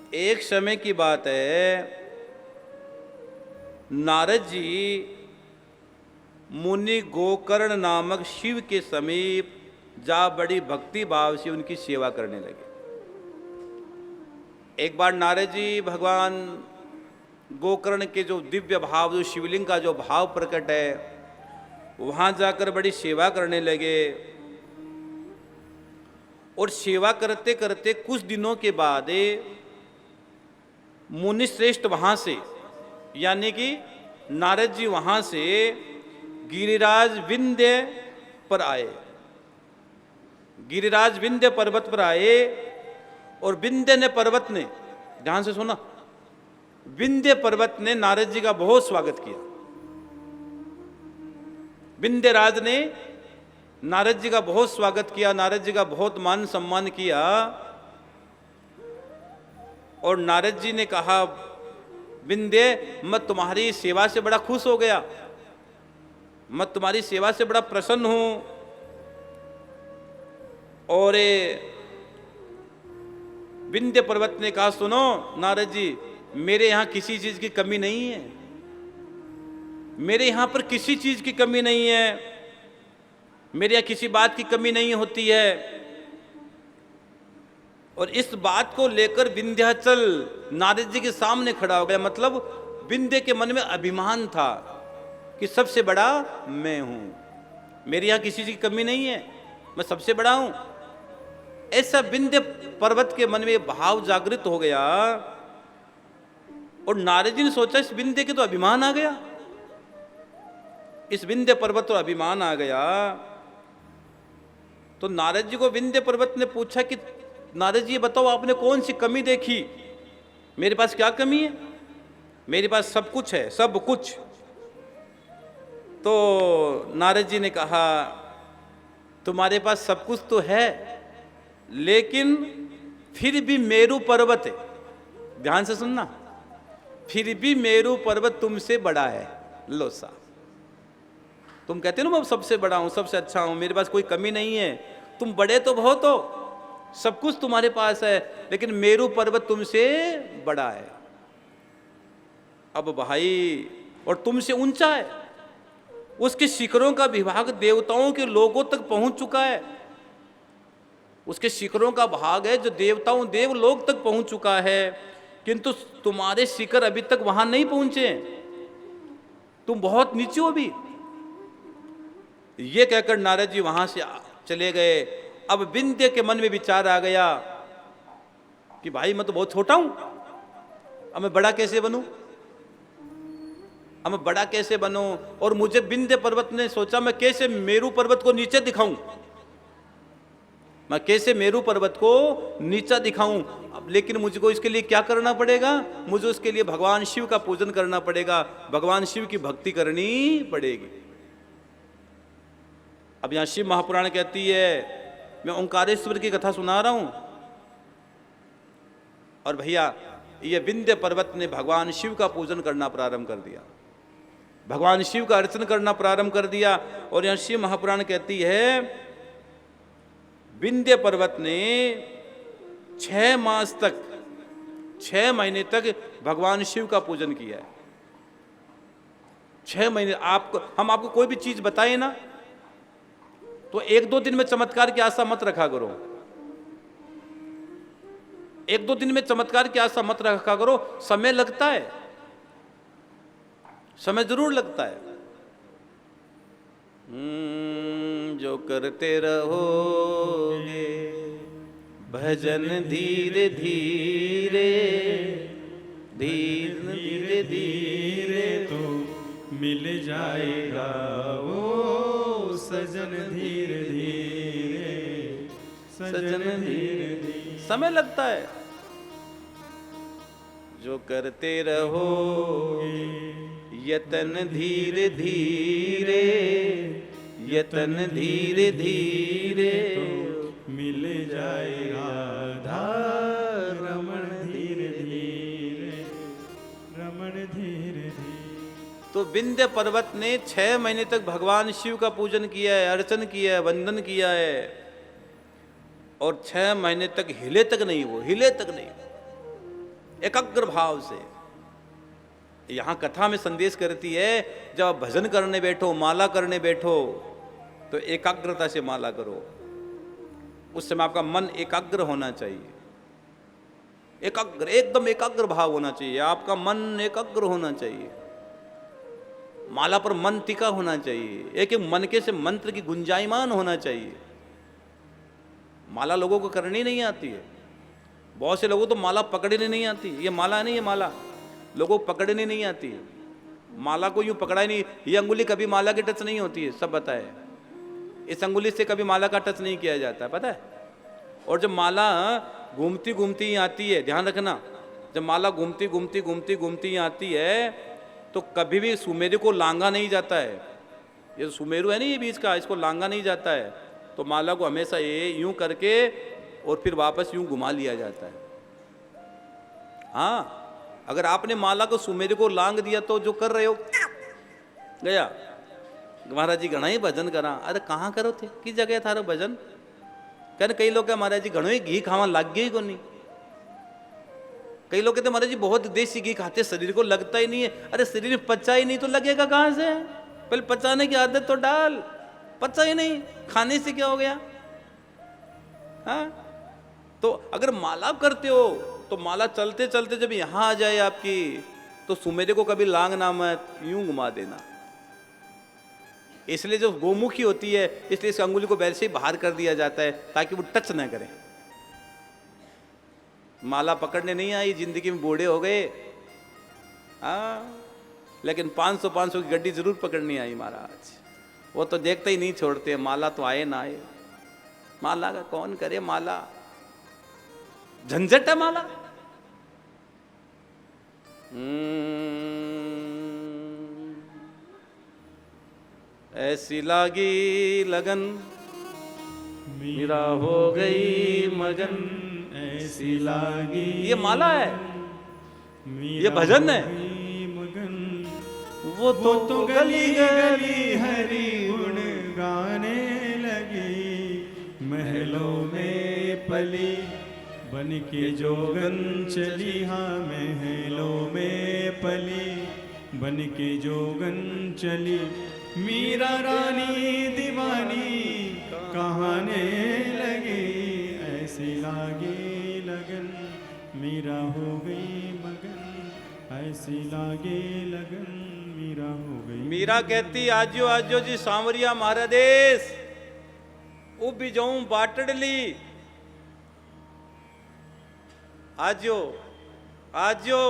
एक समय की बात है, नारद जी मुनि गोकर्ण नामक शिव के समीप जा बड़ी भक्ति भाव से उनकी सेवा करने लगे। एक बार नारद जी भगवान गोकर्ण के जो दिव्य भाव, जो शिवलिंग का जो भाव प्रकट है, वहां जाकर बड़ी सेवा करने लगे। और सेवा करते करते कुछ दिनों के बाद मुनि श्रेष्ठ वहां से, यानी कि नारद जी वहां से गिरिराज विंध्य पर आए। गिरिराज विंध्य पर्वत पर आए और विंध्य ने पर्वत ने, ध्यान से सुना, विंध्य पर्वत ने नारद जी का बहुत स्वागत किया। विंध्य राज ने नारद जी का बहुत स्वागत किया, नारद जी का बहुत मान सम्मान किया। और नारद जी ने कहा, विंध्य, मैं तुम्हारी सेवा से बड़ा खुश हो गया, मैं तुम्हारी सेवा से बड़ा प्रसन्न हूं। और विंध्य पर्वत ने कहा, सुनो नारद जी, मेरे यहां किसी चीज की कमी नहीं है, मेरे यहां पर किसी चीज की कमी नहीं है, मेरे यहां किसी बात की कमी नहीं होती है। और इस बात को लेकर विंध्याचल नारद जी के सामने खड़ा हो गया। मतलब विंध्य के मन में अभिमान था कि सबसे बड़ा मैं हूं, मेरे यहां किसी चीज की कमी नहीं है, मैं सबसे बड़ा हूं। ऐसा विंध्य पर्वत के मन में भाव जागृत हो गया। और नारद जी ने सोचा, इस विंध्य के तो अभिमान आ गया, इस विंध्य पर्वत तो अभिमान आ गया। तो नारद जी को विंध्य पर्वत ने पूछा कि नारद जी बताओ, आपने कौन सी कमी देखी, मेरे पास क्या कमी है? मेरे पास सब कुछ है, सब कुछ। तो नारद जी ने कहा, तुम्हारे पास सब कुछ तो है, लेकिन फिर भी मेरू पर्वत है, ध्यान से सुनना, फिर भी मेरू पर्वत तुमसे बड़ा है। लो सा, तुम कहते हो ना मैं सबसे बड़ा हूं, सबसे अच्छा हूं, मेरे पास कोई कमी नहीं है, तुम बड़े तो बहुत हो, सब कुछ तुम्हारे पास है, लेकिन मेरू पर्वत तुमसे बड़ा है। अब भाई, और तुमसे ऊंचा है, उसके शिखरों का विभाग देवताओं के लोगों तक पहुंच चुका है, उसके शिखरों का भाग है जो देवताओं देवलोक तक पहुंच चुका है, किंतु तुम्हारे शिखर अभी तक वहां नहीं पहुंचे, तुम बहुत नीचे हो अभी। ये कहकर नारद जी वहां से चले गए। अब विंध्य के मन में विचार आ गया कि भाई मैं तो बहुत छोटा हूं, अब मैं बड़ा कैसे बनूं, अब मैं बड़ा कैसे बनूं। और मुझे विंध्य पर्वत ने सोचा, मैं कैसे मेरू पर्वत को नीचे दिखाऊं, मैं कैसे मेरू पर्वत को नीचा दिखाऊं। अब लेकिन मुझको इसके लिए क्या करना पड़ेगा, मुझे उसके लिए भगवान शिव का पूजन करना पड़ेगा, भगवान शिव की भक्ति करनी पड़ेगी। अब यहां शिव महापुराण कहती है, मैं ओंकारेश्वर की कथा सुना रहा हूं, और भैया ये विंध्य पर्वत ने भगवान शिव का पूजन करना प्रारंभ कर दिया, भगवान शिव का अर्चन करना प्रारंभ कर दिया। और यहां शिव महापुराण कहती है, विंध्य पर्वत ने 6 मास तक, 6 महीने तक भगवान शिव का पूजन किया है। 6 महीने हम आपको कोई भी चीज बताए ना, तो 1-2 दिन में चमत्कार की आशा मत रखा करो, 1-2 दिन में चमत्कार की आशा मत रखा करो। समय लगता है, समय जरूर लगता है। जो करते रहोगे भजन धीरे धीरे, धीरे धीरे धीरे तो मिल जाएगा वो सजन, धीरे धीरे सजन, धीरे धीरे। समय लगता है। जो करते रहोगे यतन धीरे धीरे, यतन धीरे धीरे तो मिल जाएगा राधा रमण, धीरे धीरे रमण, धीरे धीरे। तो विंध्य पर्वत ने 6 महीने तक भगवान शिव का पूजन किया है, अर्चन किया है, वंदन किया है, और 6 महीने तक हिले तक नहीं, वो हिले तक नहीं। एकाग्र भाव से। यहां कथा में संदेश करती है, जब आप भजन करने बैठो, माला करने बैठो, तो एकाग्रता से माला करो। उस समय आपका मन एकाग्र होना चाहिए, एकाग्र, एकदम एकाग्र भाव होना चाहिए, आपका मन एकाग्र होना चाहिए, माला पर मन टिका होना चाहिए, एक एक मनके से मंत्र की गुंजायमान होना चाहिए। माला लोगों को करनी नहीं आती है, बहुत से लोगों को तो माला पकड़ने नहीं आती। ये माला नहीं है, माला लोगों को पकड़ने नहीं आती है। माला को यूं पकड़ा ही नहीं, ये अंगुली कभी माला की टच नहीं होती है, सब बताए। इस अंगुली से कभी माला का टच नहीं किया जाता है, पता है। और जब माला घूमती घूमती आती है, ध्यान रखना, जब माला घूमती घूमती घूमती घूमती आती है तो कभी भी सुमेरु को लांगा नहीं जाता है। ये सुमेरु है नहीं, ये बीच का, इसको लांगा नहीं जाता है। तो माला को हमेशा ये यूं करके और फिर वापस यूं घुमा लिया जाता है। हाँ, अगर आपने माला को सुमेरु को लांग दिया तो जो कर रहे हो गया। महाराज जी घना ही भजन करा, अरे कहाँ करो थे, किस जगह थारो भजन। कहने कई लोग क्या महाराज जी घणो ही घी खावा लग गया ही को नहीं। कई लोग कहते महाराज जी बहुत देसी घी खाते, शरीर को लगता ही नहीं है। अरे शरीर में पचा ही नहीं तो लगेगा कहाँ से, पहले पचाने की आदत तो डाल। पचा ही नहीं, खाने से क्या हो गया। हाँ, तो अगर माला करते हो तो माला चलते चलते जब यहां आ जाए आपकी, तो सुमेरे को कभी लांग ना मत, यूं घुमा देना। इसलिए जो गोमुखी होती है, इसलिए इस अंगुली को वैसे ही बाहर कर दिया जाता है ताकि वो टच ना करे। माला पकड़ने नहीं आई, जिंदगी में बूढ़े हो गए, हाँ, लेकिन 500 की गड्डी जरूर पकड़नी आई महाराज। वो तो देखते ही नहीं छोड़ते, माला तो आए ना आए। माला का कौन करे, माला झंझट है माला। ऐसी लागी लगन मेरा हो गई मगन, ऐसी लागी ये माला है, ये भजन है। मगन वो तो गली गली हरि गुण गाने लगी, महलों में पली बन के जोगन चली। हाँ, महलों में पली बन के जोगन चली, मीरा रानी दीवानी कहाने लगी। ऐसी लागी लगन मीरा हो गई मगन, ऐसी लागे लगन मीरा हो गई। मीरा कहती आजो आजो जी सांवरिया मारा देश, उब जाऊं बाटड़ली। आजो आजो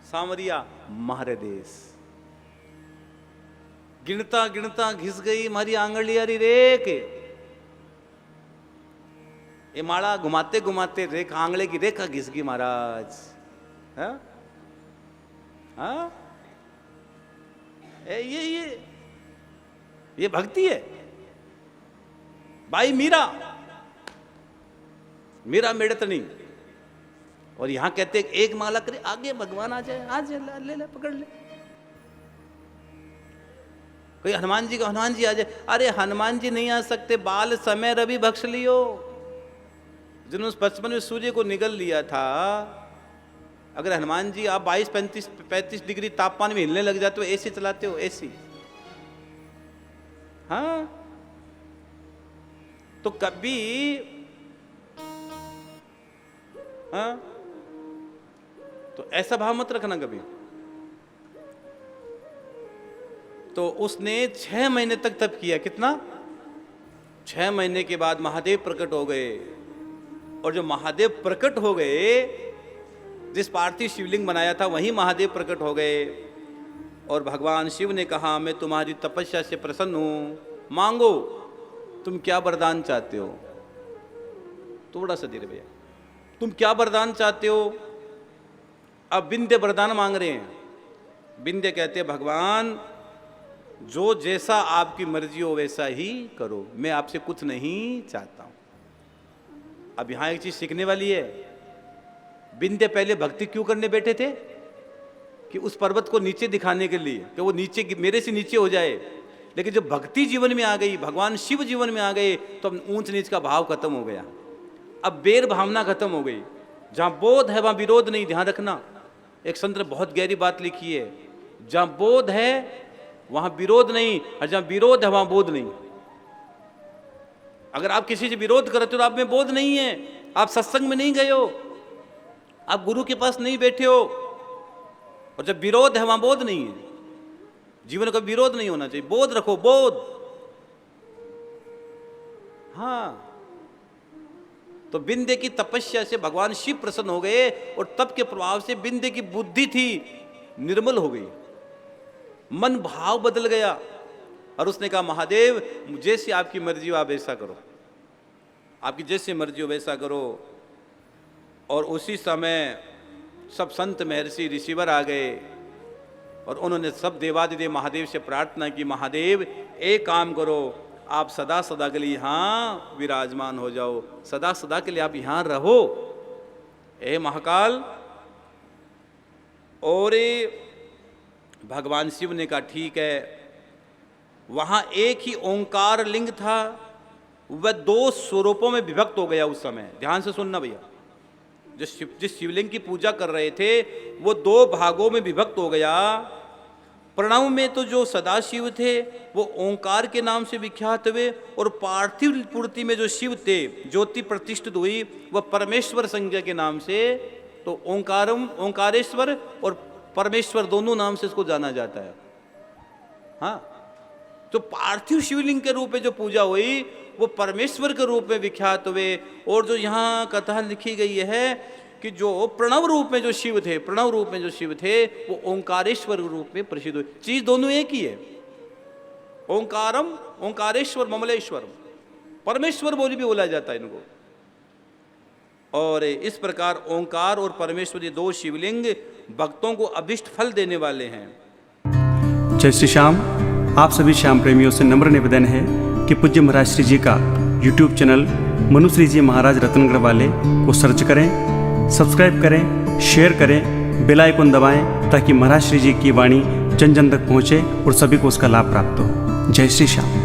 सांवरिया मारे देश। गिनता गिनता घिस गई मारी आंगली यारी रेख। ये माला घुमाते घुमाते रेखा, आंगले की रेखा घिस गई महाराज। हाँ हाँ, ये भक्ति है भाई। मीरा मीरा मेड़तनी। और यहां कहते एक माला करे आगे भगवान आ जाए, आ जाए, ले ले पकड़ ले। कोई हनुमान जी का, हनुमान जी आ जाए, अरे हनुमान जी नहीं आ सकते, बाल समय रवि बख्श लियो। जिन्होंने 55 में सूर्य को निगल लिया था, अगर हनुमान जी आप 22, 35 डिग्री तापमान में हिलने लग जाते हो, एसी चलाते हो, एसी। हाँ, तो कभी हाँ, तो ऐसा भाव मत रखना कभी। तो उसने 6 महीने तक तप किया। कितना? 6 महीने के बाद महादेव प्रकट हो गए। और जो महादेव प्रकट हो गए, जिस पार्थिव शिवलिंग बनाया था वहीं महादेव प्रकट हो गए। और भगवान शिव ने कहा, मैं तुम्हारी तपस्या से प्रसन्न हूं, मांगो तुम क्या वरदान चाहते हो। थोड़ा सा धीरे भैया, तुम क्या वरदान चाहते हो। अब विंध्य वरदान मांग रहे हैं। विंध्य कहते हैं, भगवान जो जैसा आपकी मर्जी हो वैसा ही करो, मैं आपसे कुछ नहीं चाहता हूं। अब यहां एक चीज सीखने वाली है। विंध्य पहले भक्ति क्यों करने बैठे थे? कि उस पर्वत को नीचे दिखाने के लिए, कि वो नीचे, मेरे से नीचे हो जाए। लेकिन जब भक्ति जीवन में आ गई, भगवान शिव जीवन में आ गए, तो अब ऊंच नीच का भाव खत्म हो गया। अब बेर भावना खत्म हो गई। जहां बोध है वहां विरोध नहीं, ध्यान रखना। एक संत ने बहुत गहरी बात लिखी है, जहां बोध है वहां विरोध नहीं, और जहां विरोध है वहां बोध नहीं। अगर आप किसी से विरोध करते हो तो आप में बोध नहीं है, आप सत्संग में नहीं गए हो, आप गुरु के पास नहीं बैठे हो। और जब विरोध है वहां बोध नहीं है। जीवन का विरोध नहीं होना चाहिए, बोध रखो, बोध। हाँ, तो विंध्य की तपस्या से भगवान शिव प्रसन्न हो गए, और तप के प्रभाव से विंध्य की बुद्धि थी निर्मल हो गई, मन भाव बदल गया, और उसने कहा महादेव जैसी आपकी मर्जी हो आप ऐसा करो, आपकी जैसी मर्जी हो वैसा करो। और उसी समय सब संत महर्षि ऋषिवर आ गए, और उन्होंने सब देवादिदेव महादेव से प्रार्थना की, महादेव एक काम करो, आप सदा सदा के लिए यहाँ विराजमान हो जाओ, सदा सदा के लिए आप यहाँ रहो, ए महाकाल। और भगवान शिव ने कहा ठीक है। वहाँ एक ही ओंकार लिंग था, वह 2 स्वरूपों में विभक्त हो गया उस समय। ध्यान से सुनना भैया, जिस शिवलिंग की पूजा कर रहे थे वो 2 भागों में विभक्त हो गया। प्रणव में तो जो सदाशिव थे वो ओंकार के नाम से विख्यात हुए, और पार्थिव पूर्ति में जो शिव थे, ज्योति प्रतिष्ठित हुई, वह परमेश्वर संज्ञा के नाम से, तो ओंकारम, ओंकारेश्वर और परमेश्वर दोनों नाम से इसको जाना जाता है। हाँ, तो पार्थिव शिवलिंग के रूप में जो पूजा हुई वो परमेश्वर के रूप में विख्यात हुए। और जो यहाँ कथा लिखी गई है कि जो प्रणव रूप में जो शिव थे, प्रणव रूप में जो शिव थे वो ओंकारेश्वर रूप में प्रसिद्ध हुए। चीज दोनों एक ही है, ओंकारम, ओंकारेश्वर, ममलेश्वर, परमेश्वर बोली भी बोला जाता है इनको। और इस प्रकार ओंकार और परमेश्वर ये 2 शिवलिंग भक्तों को अभिष्ट फल देने वाले हैं। जय श्री श्याम। आप सभी श्याम प्रेमियों से नम्र निवेदन है कि पूज्य महाराज श्री जी का YouTube चैनल मनुश्री जी महाराज रत्नगढ़ वाले को सर्च करें, सब्सक्राइब करें, शेयर करें, बेल आइकन दबाएं, ताकि महाराज श्री जी की वाणी जन जन तक पहुँचे और सभी को उसका लाभ प्राप्त हो। जय श्री श्याम।